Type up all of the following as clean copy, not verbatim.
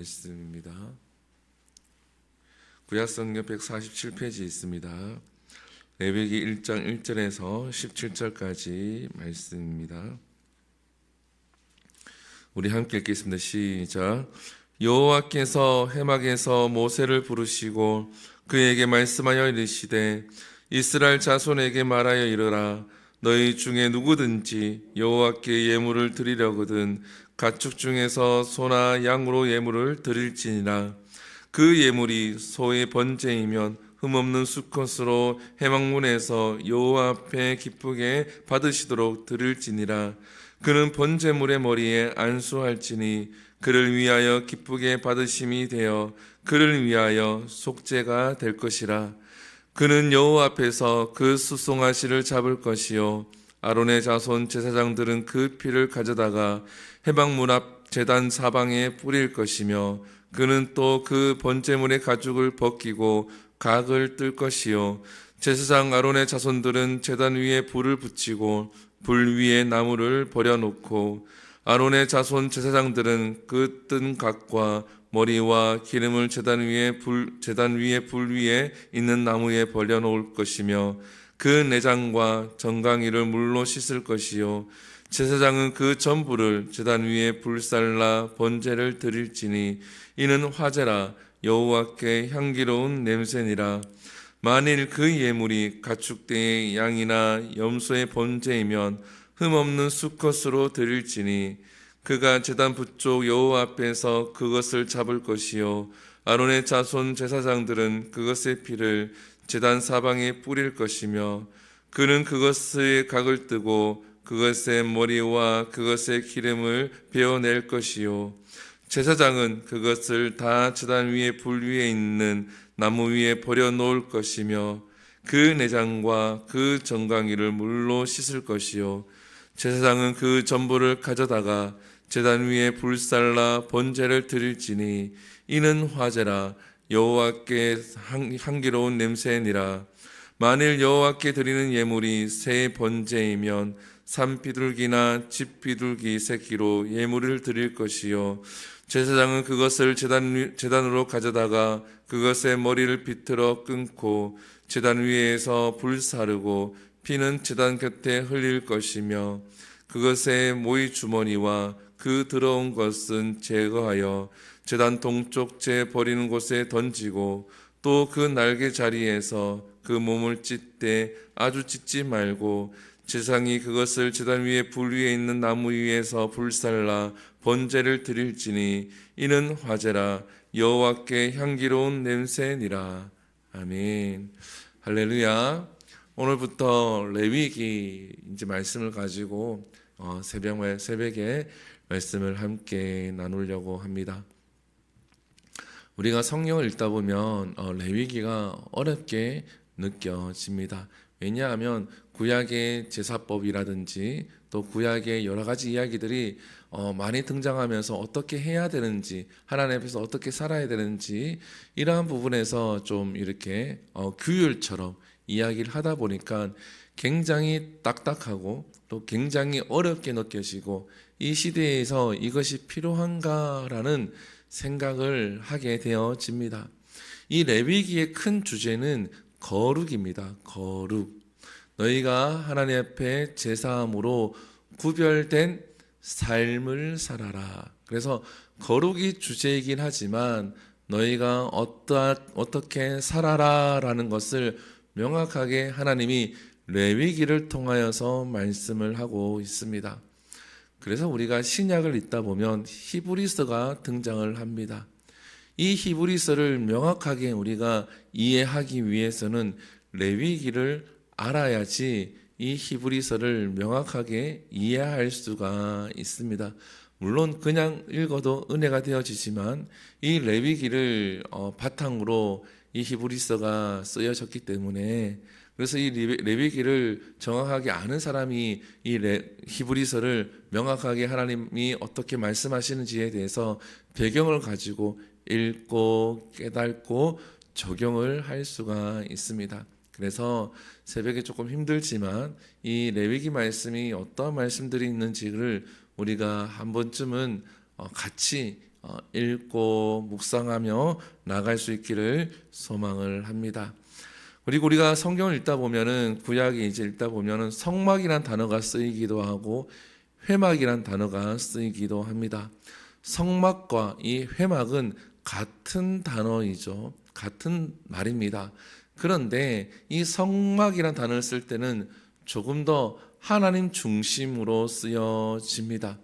말씀입니다. 구약성경 147페이지에 있습니다. 레위기 1장 1절에서 17절까지 말씀입니다. 우리 함께 읽겠습니다. 시작. 여호와께서 해막에서 모세를 부르시고 그에게 말씀하여 이르시되 이스라엘 자손에게 말하여 이르라. 너희 중에 누구든지 여호와께 예물을 드리려거든 가축 중에서 소나 양으로 예물을 드릴지니라. 그 예물이 소의 번제이면 흠없는 수컷으로 해막문에서 여호와 앞에 기쁘게 받으시도록 드릴지니라. 그는 번제물의 머리에 안수할지니 그를 위하여 기쁘게 받으심이 되어 그를 위하여 속죄가 될 것이라. 그는 여호와 앞에서 그 수송아씨를 잡을 것이요 아론의 자손 제사장들은 그 피를 가져다가 해막문 앞 제단 사방에 뿌릴 것이며 그는 또 그 번제물의 가죽을 벗기고 각을 뜰 것이요 제사장 아론의 자손들은 제단 위에 불을 붙이고 불 위에 나무를 버려놓고 아론의 자손 제사장들은 그 뜬 각과 머리와 기름을 제단 위에 불 위에 있는 나무에 버려놓을 것이며 그 내장과 정강이를 물로 씻을 것이요 제사장은 그 전부를 제단 위에 불살라 번제를 드릴지니 이는 화제라 여호와께 향기로운 냄새니라. 만일 그 예물이 가축대의 양이나 염소의 번제이면 흠없는 수컷으로 드릴지니 그가 제단 북쪽 여호와 앞에서 그것을 잡을 것이요 아론의 자손 제사장들은 그것의 피를 제단 사방에 뿌릴 것이며 그는 그것의 각을 뜨고 그것의 머리와 그것의 기름을 베어낼 것이요 제사장은 그것을 다 제단 위에 불 위에 있는 나무 위에 버려놓을 것이며 그 내장과 그 정강이를 물로 씻을 것이요 제사장은 그 전부를 가져다가 제단 위에 불살라 번제를 드릴지니 이는 화제라 여호와께 향기로운 냄새니라. 만일 여호와께 드리는 예물이 새 번제이면 산비둘기나 집비둘기 새끼로 예물을 드릴 것이요 제사장은 그것을 제단으로 가져다가 그것의 머리를 비틀어 끊고 제단 위에서 불사르고 피는 제단 곁에 흘릴 것이며 그것의 모이 주머니와 그 더러운 것은 제거하여 제단 동쪽 제 버리는 곳에 던지고 또 그 날개 자리에서 그 몸을 찢되 아주 찢지 말고 제사장이 그것을 제단 위에 불 위에 있는 나무 위에서 불살라 번제를 드릴지니 이는 화제라 여호와께 향기로운 냄새니라. 아멘. 할렐루야. 오늘부터 레위기 이제 말씀을 가지고 새벽에 말씀을 함께 나누려고 합니다. 우리가 성경을 읽다 보면 레위기가 어렵게 느껴집니다. 왜냐하면 구약의 제사법이라든지 또 구약의 여러 가지 이야기들이 많이 등장하면서 어떻게 해야 되는지 하나님 앞에서 어떻게 살아야 되는지 이러한 부분에서 좀 이렇게 규율처럼 이야기를 하다 보니까 굉장히 딱딱하고 또 굉장히 어렵게 느껴지고 이 시대에서 이것이 필요한가라는 생각을 하게 되어집니다. 이 레위기의 큰 주제는 거룩입니다. 거룩. 너희가 하나님 앞에 제사함으로 구별된 삶을 살아라. 그래서 거룩이 주제이긴 하지만 너희가 어떻게 살아라라는 것을 명확하게 하나님이 레위기를 통하여서 말씀을 하고 있습니다. 그래서 우리가 신약을 읽다 보면 히브리서가 등장을 합니다. 이 히브리서를 명확하게 우리가 이해하기 위해서는 레위기를 알아야지 이 히브리서를 명확하게 이해할 수가 있습니다. 물론 그냥 읽어도 은혜가 되어지지만 이 레위기를 바탕으로 이 히브리서가 쓰여졌기 때문에 그래서 이 레위기를 정확하게 아는 사람이 이 히브리서를 명확하게 하나님이 어떻게 말씀하시는지에 대해서 배경을 가지고 읽고 깨닫고 적용을 할 수가 있습니다. 그래서 새벽에 조금 힘들지만 이 레위기 말씀이 어떤 말씀들이 있는지를 우리가 한 번쯤은 같이 읽고 묵상하며 나갈 수 있기를 소망을 합니다. 그리고 우리가 성경을 읽다 보면은 구약에 이제 읽다 보면은 성막이란 단어가 쓰이기도 하고 회막이란 단어가 쓰이기도 합니다. 성막과 이 회막은 같은 단어이죠. 같은 말입니다. 그런데 이 성막이란 단어를 쓸 때는 조금 더 하나님 중심으로 쓰여집니다.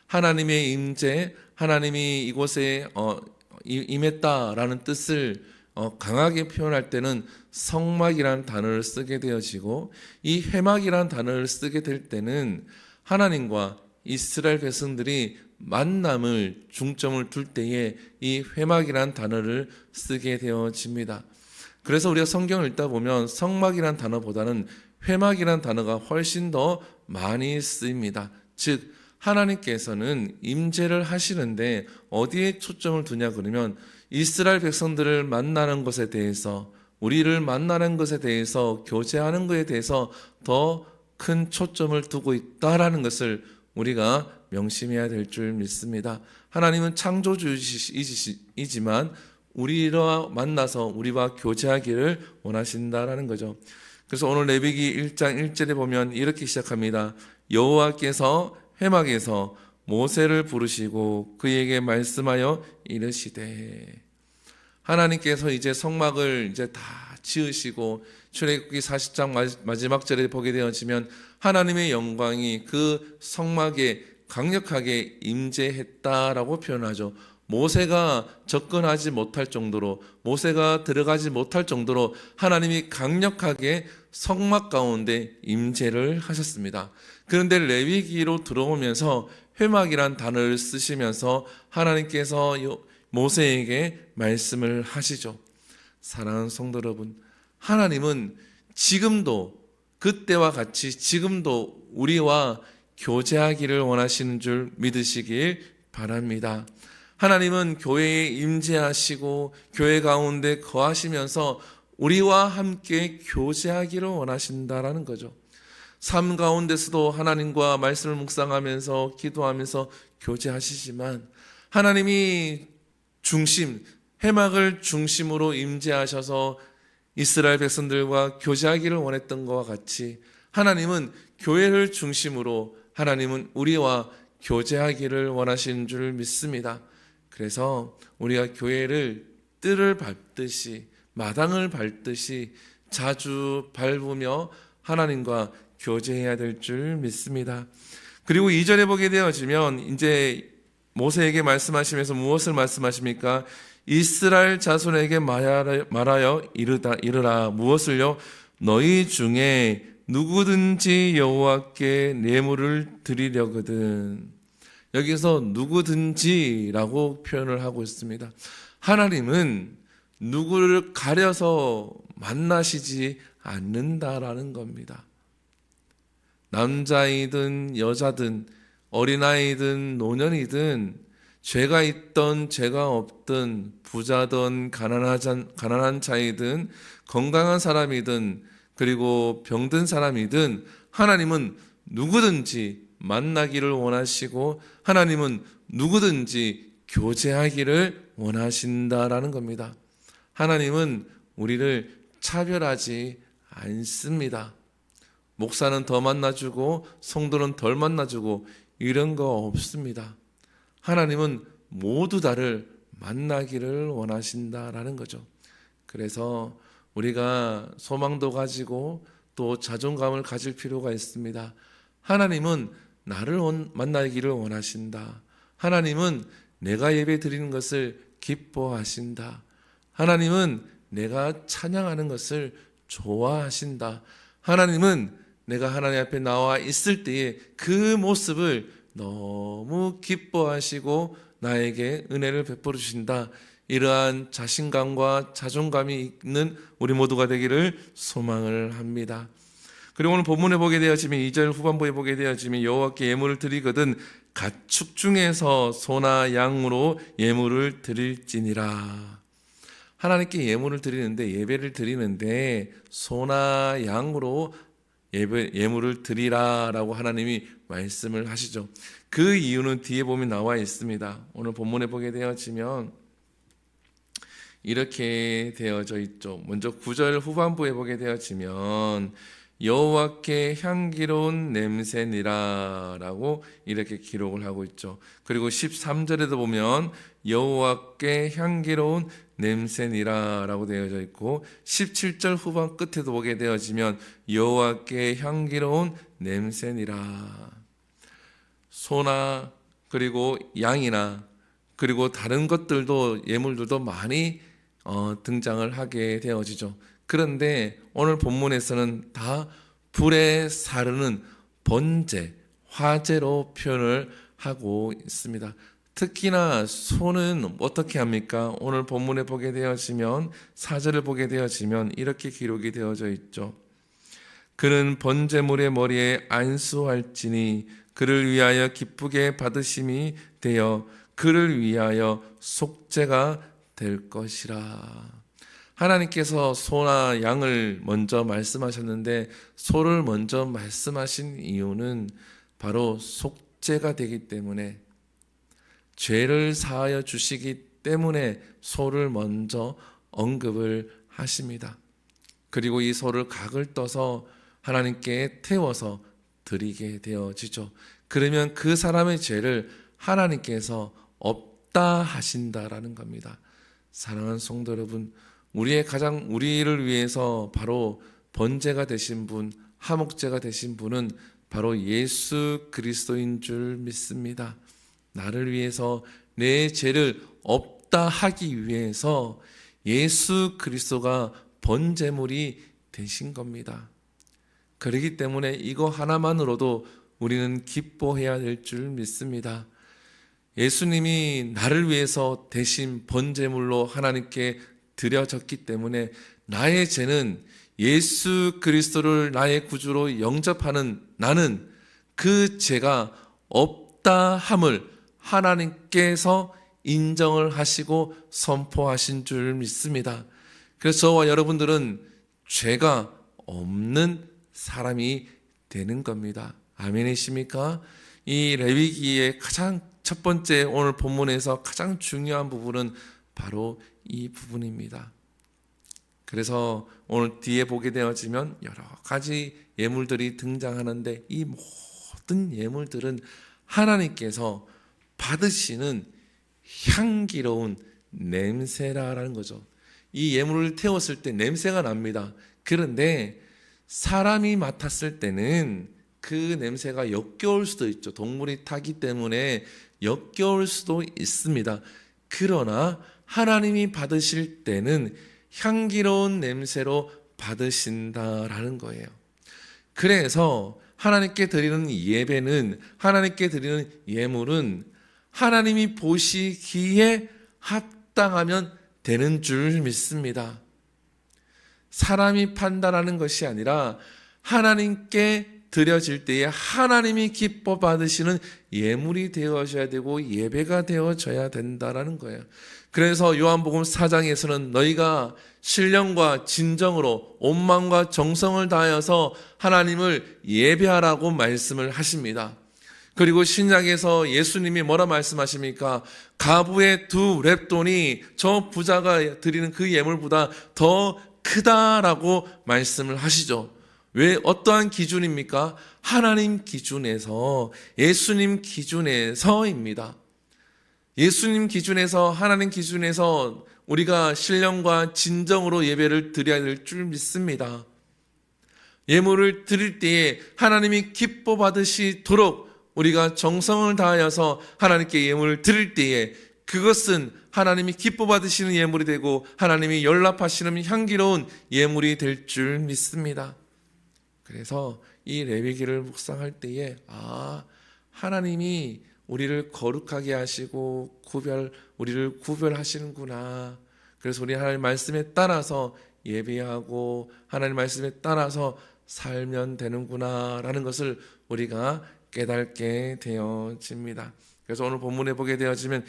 하나님의 임재, 하나님이 이곳에 임했다라는 뜻을 강하게 표현할 때는 성막이라는 단어를 쓰게 되어지고, 이 회막이라는 단어를 쓰게 될 때는 하나님과 이스라엘 백성들이 만남을 중점을 둘 때에 이 회막이라는 단어를 쓰게 되어집니다. 그래서 우리가 성경을 읽다 보면 성막이라는 단어보다는 회막이라는 단어가 훨씬 더 많이 쓰입니다. 즉 하나님께서는 임재를 하시는데 어디에 초점을 두냐 그러면 이스라엘 백성들을 만나는 것에 대해서, 우리를 만나는 것에 대해서, 교제하는 것에 대해서 더 큰 초점을 두고 있다라는 것을 우리가 명심해야 될 줄 믿습니다. 하나님은 창조주이지만 우리와 만나서 우리와 교제하기를 원하신다라는 거죠. 그래서 오늘 레위기 1장 1절에 보면 이렇게 시작합니다. 여호와께서 회막에서 모세를 부르시고 그에게 말씀하여 이르시되, 하나님께서 이제 성막을 이제 다 지으시고 출애굽기 40장 마지막 절에 보게 되어지면 하나님의 영광이 그 성막에 강력하게 임재했다라고 표현하죠. 모세가 접근하지 못할 정도로, 모세가 들어가지 못할 정도로 하나님이 강력하게 성막 가운데 임재를 하셨습니다. 그런데 레위기로 들어오면서 회막이란 단어를 쓰시면서 하나님께서 모세에게 말씀을 하시죠. 사랑하는 성도 여러분, 하나님은 지금도, 그때와 같이 지금도 우리와 교제하기를 원하시는 줄 믿으시길 바랍니다. 하나님은 교회에 임재하시고 교회 가운데 거하시면서 우리와 함께 교제하기를 원하신다라는 거죠. 삶 가운데서도 하나님과 말씀을 묵상하면서 기도하면서 교제하시지만, 하나님이 회막을 중심으로 임재하셔서 이스라엘 백성들과 교제하기를 원했던 것과 같이 하나님은 교회를 중심으로 하나님은 우리와 교제하기를 원하시는 줄 믿습니다. 그래서 우리가 교회를 뜰을 밟듯이, 마당을 밟듯이 자주 밟으며 하나님과 교제해야 될 줄 믿습니다. 그리고 2절에 보게 되어지면 이제 모세에게 말씀하시면서 무엇을 말씀하십니까? 이스라엘 자손에게 말하여 이르라. 무엇을요? 너희 중에 누구든지 여호와께 뇌물을 드리려거든. 여기서 누구든지라고 표현을 하고 있습니다. 하나님은 누구를 가려서 만나시지 않는다라는 겁니다. 남자이든 여자든 어린아이든 노년이든 죄가 있던 죄가 없든 부자든 가난한 자이든 건강한 사람이든 그리고 병든 사람이든 하나님은 누구든지 만나기를 원하시고 하나님은 누구든지 교제하기를 원하신다라는 겁니다. 하나님은 우리를 차별하지 않습니다. 목사는 더 만나주고 성도는 덜 만나주고 이런 거 없습니다. 하나님은 모두 다를 만나기를 원하신다라는 거죠. 그래서 우리가 소망도 가지고 또 자존감을 가질 필요가 있습니다. 하나님은 나를 만나기를 원하신다. 하나님은 내가 예배 드리는 것을 기뻐하신다. 하나님은 내가 찬양하는 것을 좋아하신다. 하나님은 내가 하나님 앞에 나와 있을 때에 그 모습을 너무 기뻐하시고 나에게 은혜를 베풀어 주신다. 이러한 자신감과 자존감이 있는 우리 모두가 되기를 소망을 합니다. 그리고 오늘 본문에 보게 되어지면 2절 후반부에 보게 되어지면 여호와께 예물을 드리거든 가축 중에서 소나 양으로 예물을 드릴지니라. 하나님께 예물을 드리는데, 예배를 드리는데 소나 양으로 예물을 드리라라고 하나님이 말씀을 하시죠. 그 이유는 뒤에 보면 나와 있습니다. 오늘 본문에 보게 되어지면 이렇게 되어져 있죠. 먼저 9절 후반부에 보게 되어지면 여호와께 향기로운 냄새니라 라고 이렇게 기록을 하고 있죠. 그리고 13절에도 보면 여호와께 향기로운 냄새니라 라고 되어져 있고 17절 후반 끝에도 보게 되어지면 여호와께 향기로운 냄새니라. 소나 그리고 양이나 그리고 다른 것들도 예물들도 많이 등장을 하게 되어지죠. 그런데 오늘 본문에서는 다 불에 사르는 번제, 화제로 표현을 하고 있습니다. 특히나 소는 어떻게 합니까? 오늘 본문에 보게 되어지면 4절을 보게 되어지면 이렇게 기록이 되어져 있죠. 그는 번제물의 머리에 안수할지니 그를 위하여 기쁘게 받으심이 되어 그를 위하여 속죄가 될 것이라. 하나님께서 소나 양을 먼저 말씀하셨는데 소를 먼저 말씀하신 이유는 바로 속죄가 되기 때문에, 죄를 사하여 주시기 때문에 소를 먼저 언급을 하십니다. 그리고 이 소를 각을 떠서 하나님께 태워서 드리게 되어지죠. 그러면 그 사람의 죄를 하나님께서 없다 하신다라는 겁니다. 사랑하는 성도 여러분, 우리를 위해서 바로 번제가 되신 분, 화목제가 되신 분은 바로 예수 그리스도인 줄 믿습니다. 나를 위해서 내 죄를 없다 하기 위해서 예수 그리스도가 번제물이 되신 겁니다. 그렇기 때문에 이거 하나만으로도 우리는 기뻐해야 될 줄 믿습니다. 예수님이 나를 위해서 대신 번제물로 하나님께 드려졌기 때문에 나의 죄는 예수 그리스도를 나의 구주로 영접하는 나는 그 죄가 없다 함을 하나님께서 인정을 하시고 선포하신 줄 믿습니다. 그래서 저와 여러분들은 죄가 없는 사람이 되는 겁니다. 아멘이십니까? 이 레위기의 가장 첫 번째 오늘 본문에서 가장 중요한 부분은 바로 이 부분입니다. 그래서 오늘 뒤에 보게 되어지면 여러 가지 예물들이 등장하는데 이 모든 예물들은 하나님께서 받으시는 향기로운 냄새라는 거죠. 이 예물을 태웠을 때 냄새가 납니다. 그런데 사람이 맡았을 때는 그 냄새가 역겨울 수도 있죠. 동물이 타기 때문에 역겨울 수도 있습니다. 그러나 하나님이 받으실 때는 향기로운 냄새로 받으신다라는 거예요. 그래서 하나님께 드리는 예배는, 하나님께 드리는 예물은 하나님이 보시기에 합당하면 되는 줄 믿습니다. 사람이 판단하는 것이 아니라 하나님께 드려질 때에 하나님이 기뻐 받으시는 예물이 되어져야 되고 예배가 되어져야 된다라는 거예요. 그래서 요한복음 4장에서는 너희가 신령과 진정으로 온 마음과 정성을 다하여서 하나님을 예배하라고 말씀을 하십니다. 그리고 신약에서 예수님이 뭐라 말씀하십니까? 가부의 2렙돈이 저 부자가 드리는 그 예물보다 더 크다라고 말씀을 하시죠. 왜? 어떠한 기준입니까? 하나님 기준에서, 예수님 기준에서입니다. 예수님 기준에서, 하나님 기준에서 우리가 신령과 진정으로 예배를 드려야 될 줄 믿습니다. 예물을 드릴 때에 하나님이 기뻐 받으시도록 우리가 정성을 다하여서 하나님께 예물을 드릴 때에 그것은 하나님이 기뻐 받으시는 예물이 되고 하나님이 연락하시는 향기로운 예물이 될 줄 믿습니다. 그래서 이 레위기를 묵상할 때에 하나님이 우리를 거룩하게 하시고 우리를 구별하시는구나. 그래서 우리 하나님 말씀에 따라서 예배하고 하나님 말씀에 따라서 살면 되는구나 라는 것을 우리가 깨닫게 되어집니다. 그래서 오늘 본문에 보게 되어지면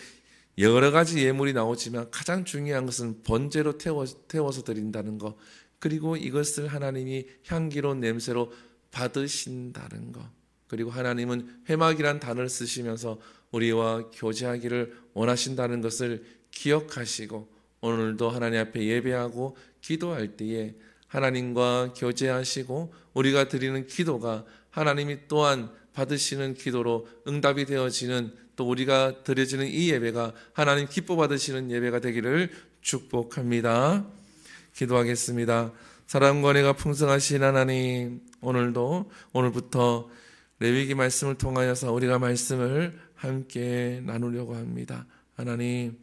여러 가지 예물이 나오지만 가장 중요한 것은 번제로 태워서 드린다는 것, 그리고 이것을 하나님이 향기로운 냄새로 받으신다는 것. 그리고 하나님은 회막이란 단어를 쓰시면서 우리와 교제하기를 원하신다는 것을 기억하시고 오늘도 하나님 앞에 예배하고 기도할 때에 하나님과 교제하시고 우리가 드리는 기도가 하나님이 또한 받으시는 기도로 응답이 되어지는, 또 우리가 드려지는 이 예배가 하나님 기뻐 받으시는 예배가 되기를 축복합니다. 기도하겠습니다. 사랑과 은혜가 풍성하신 하나님, 오늘부터 레위기 말씀을 통하여서 우리가 말씀을 함께 나누려고 합니다. 하나님,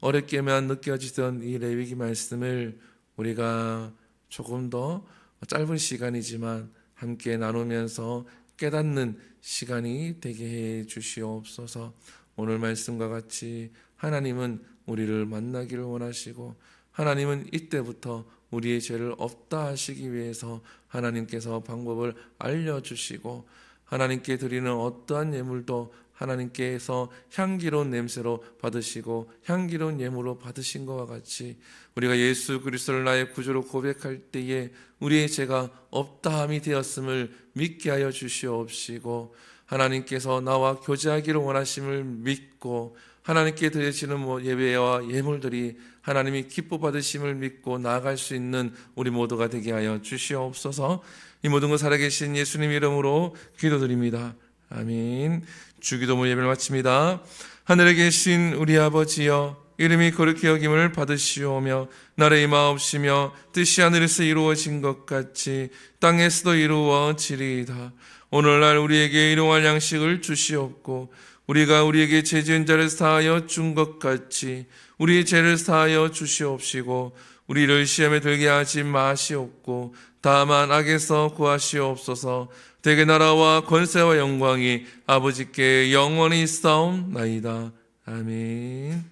어렵게만 느껴지던 이 레위기 말씀을 우리가 조금 더 짧은 시간이지만 함께 나누면서 깨닫는 시간이 되게 해 주시옵소서. 오늘 말씀과 같이 하나님은 우리를 만나기를 원하시고 하나님은 이때부터 우리의 죄를 없다 하시기 위해서 하나님께서 방법을 알려주시고 하나님께 드리는 어떠한 예물도 하나님께서 향기로운 냄새로 받으시고 향기로운 예물로 받으신 것과 같이 우리가 예수 그리스도를 나의 구주로 고백할 때에 우리의 죄가 없다함이 되었음을 믿게 하여 주시옵시고 하나님께서 나와 교제하기를 원하심을 믿고 하나님께 드려지는 예배와 예물들이 하나님이 기뻐 받으심을 믿고 나아갈 수 있는 우리 모두가 되게 하여 주시옵소서. 이 모든 것 살아계신 예수님 이름으로 기도드립니다. 아멘. 주기도문 예배를 마칩니다. 하늘에 계신 우리 아버지여, 이름이 거룩히 여김을 받으시오며 나라의 임하옵시며 뜻이 하늘에서 이루어진 것 같이 땅에서도 이루어지리이다. 오늘날 우리에게 일용할 양식을 주시옵고 우리가 우리에게 죄 지은 자를 사하여 준 것 같이 우리의 죄를 사하여 주시옵시고 우리를 시험에 들게 하지 마시옵고 다만 악에서 구하시옵소서. 대개 나라와 권세와 영광이 아버지께 영원히 있사옵나이다. 아멘.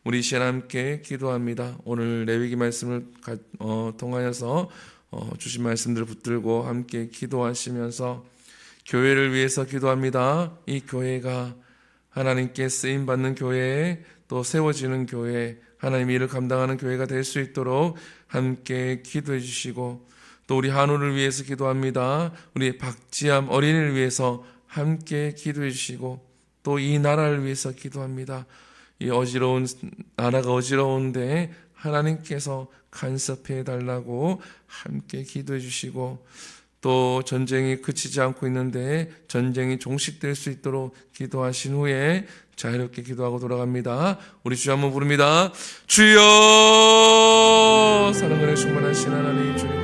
우리 시간 함께 기도합니다. 오늘 레위기 말씀을 통하여서 주신 말씀들을 붙들고 함께 기도하시면서 교회를 위해서 기도합니다. 이 교회가 하나님께 쓰임받는 교회, 또 세워지는 교회, 하나님의 일을 감당하는 교회가 될 수 있도록 함께 기도해 주시고, 또 우리 한우를 위해서 기도합니다. 우리 박지암 어린이를 위해서 함께 기도해 주시고, 또 이 나라를 위해서 기도합니다. 이 나라가 어지러운데 하나님께서 간섭해 달라고 함께 기도해 주시고, 또 전쟁이 그치지 않고 있는데 전쟁이 종식될 수 있도록 기도하신 후에 자유롭게 기도하고 돌아갑니다. 우리 주여 한번 부릅니다. 주여! 사랑과 은혜 충만하신 하나님 주님,